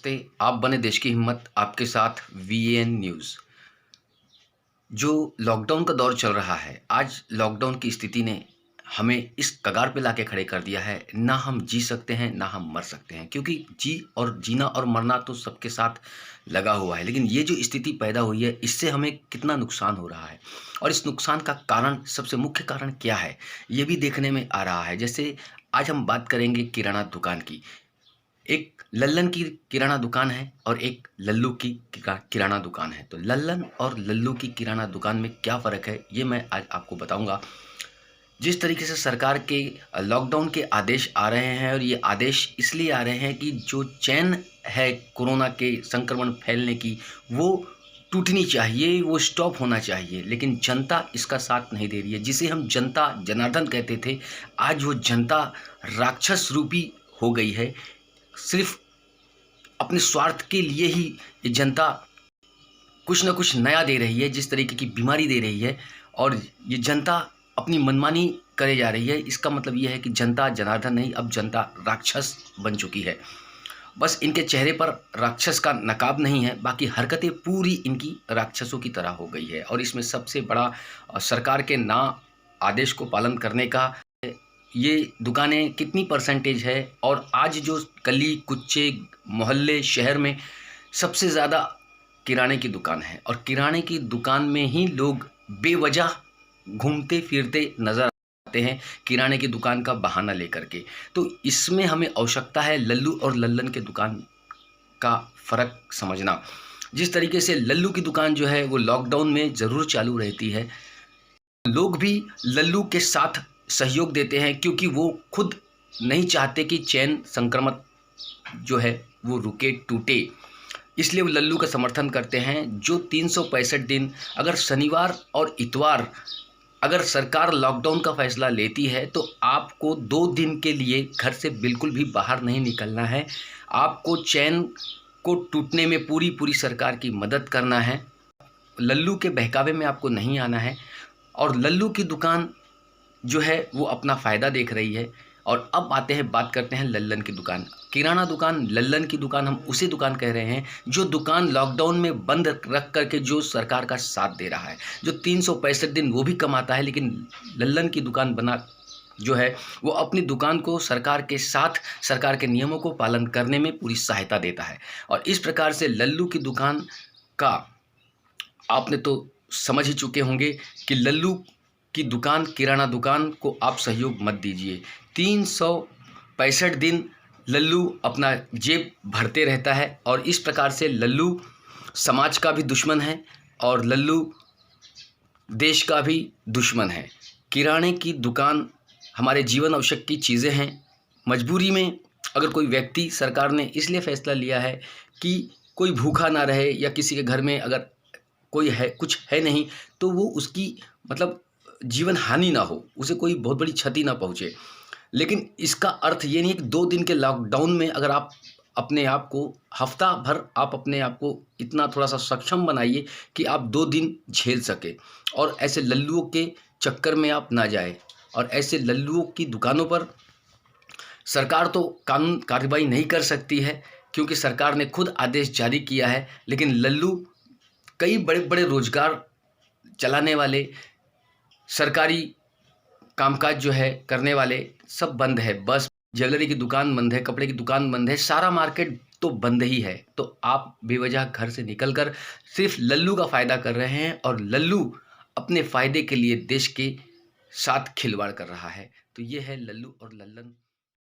नमस्ते, आप बने देश की हिम्मत, आपके साथ वीएन न्यूज़। जो लॉकडाउन का दौर चल रहा है, आज लॉकडाउन की स्थिति ने हमें इस कगार पे लाके खड़े कर दिया है, ना हम जी सकते हैं, ना हम मर सकते हैं। क्योंकि जीना और मरना तो सबके साथ लगा हुआ है, लेकिन ये जो स्थिति पैदा हुई है, इससे हमें कितना नुकसान हो रहा है और इस नुकसान का कारण, सबसे मुख्य कारण क्या है, ये भी देखने में आ रहा है। जैसे आज हम बात करेंगे किराना दुकान की। एक लल्लन की किराना दुकान है और एक लल्लू की किराना दुकान है। तो लल्लन और लल्लू की किराना दुकान में क्या फ़र्क है, ये मैं आज आपको बताऊंगा। जिस तरीके से सरकार के लॉकडाउन के आदेश आ रहे हैं, और ये आदेश इसलिए आ रहे हैं कि जो चैन है कोरोना के संक्रमण फैलने की, वो टूटनी चाहिए, वो स्टॉप होना चाहिए। लेकिन जनता इसका साथ नहीं दे रही है। जिसे हम जनता जनार्दन कहते थे, आज वो जनता राक्षस रूपी हो गई है। सिर्फ अपने स्वार्थ के लिए ही ये जनता कुछ न कुछ नया दे रही है, जिस तरीके की बीमारी दे रही है, और ये जनता अपनी मनमानी करे जा रही है। इसका मतलब ये है कि जनता जनार्दन नहीं, अब जनता राक्षस बन चुकी है। बस इनके चेहरे पर राक्षस का नकाब नहीं है, बाकी हरकतें पूरी इनकी राक्षसों की तरह हो गई है। और इसमें सबसे बड़ा सरकार के ना आदेश को पालन करने का, ये दुकानें कितनी परसेंटेज है। और आज जो गली कुच्चे मोहल्ले शहर में सबसे ज़्यादा किराने की दुकान है, और किराने की दुकान में ही लोग बेवजह घूमते फिरते नज़र आते हैं, किराने की दुकान का बहाना लेकर के। तो इसमें हमें आवश्यकता है लल्लू और लल्लन के दुकान का फ़र्क समझना। जिस तरीके से लल्लू की दुकान जो है वो लॉकडाउन में ज़रूर चालू रहती है, लोग भी लल्लू के साथ सहयोग देते हैं, क्योंकि वो खुद नहीं चाहते कि चैन संक्रमण जो है वो रुके, टूटे। इसलिए वो लल्लू का समर्थन करते हैं। जो 365 दिन, अगर शनिवार और इतवार अगर सरकार लॉकडाउन का फैसला लेती है, तो आपको 2 दिन के लिए घर से बिल्कुल भी बाहर नहीं निकलना है। आपको चैन को टूटने में पूरी पूरी सरकार की मदद करना है। लल्लू के बहकावे में आपको नहीं आना है। और लल्लू की दुकान जो है वो अपना फ़ायदा देख रही है। और अब आते हैं, बात करते हैं लल्लन की दुकान। किराना दुकान, लल्लन की दुकान, हम उसे दुकान कह रहे हैं जो दुकान लॉकडाउन में बंद रख करके जो सरकार का साथ दे रहा है, जो 365 दिन वो भी कमाता है, लेकिन लल्लन की दुकान बना जो है वो अपनी दुकान को सरकार के साथ, सरकार के नियमों को पालन करने में पूरी सहायता देता है। और इस प्रकार से लल्लू की दुकान का आपने तो समझ ही चुके होंगे कि लल्लू की दुकान, किराना दुकान को आप सहयोग मत दीजिए। 365 दिन लल्लू अपना जेब भरते रहता है, और इस प्रकार से लल्लू समाज का भी दुश्मन है और लल्लू देश का भी दुश्मन है। किराने की दुकान हमारे जीवन आवश्यक की चीज़ें हैं। मजबूरी में अगर कोई व्यक्ति, सरकार ने इसलिए फ़ैसला लिया है कि कोई भूखा ना रहे, या किसी के घर में अगर कोई है, कुछ है नहीं, तो वो उसकी मतलब जीवन हानि ना हो, उसे कोई बहुत बड़ी क्षति ना पहुँचे। लेकिन इसका अर्थ ये नहीं है कि 2 दिन के लॉकडाउन में अगर आप अपने आप को, हफ्ता भर आप अपने आप को इतना थोड़ा-सा सक्षम बनाइए कि आप 2 दिन झेल सकें, और ऐसे लल्लुओं के चक्कर में आप ना जाएँ। और ऐसे लल्लुओं की दुकानों पर सरकार तो कानून कार्रवाई नहीं कर सकती है, क्योंकि सरकार ने खुद आदेश जारी किया है। लेकिन लल्लू, कई बड़े-बड़े रोज़गार चलाने वाले, सरकारी कामकाज जो है करने वाले, सब बंद है। बस ज्वेलरी की दुकान बंद है, कपड़े की दुकान बंद है, सारा मार्केट तो बंद ही है। तो आप बेवजह घर से निकलकर सिर्फ लल्लू का फ़ायदा कर रहे हैं, और लल्लू अपने फ़ायदे के लिए देश के साथ खिलवाड़ कर रहा है। तो ये है लल्लू और लल्लन।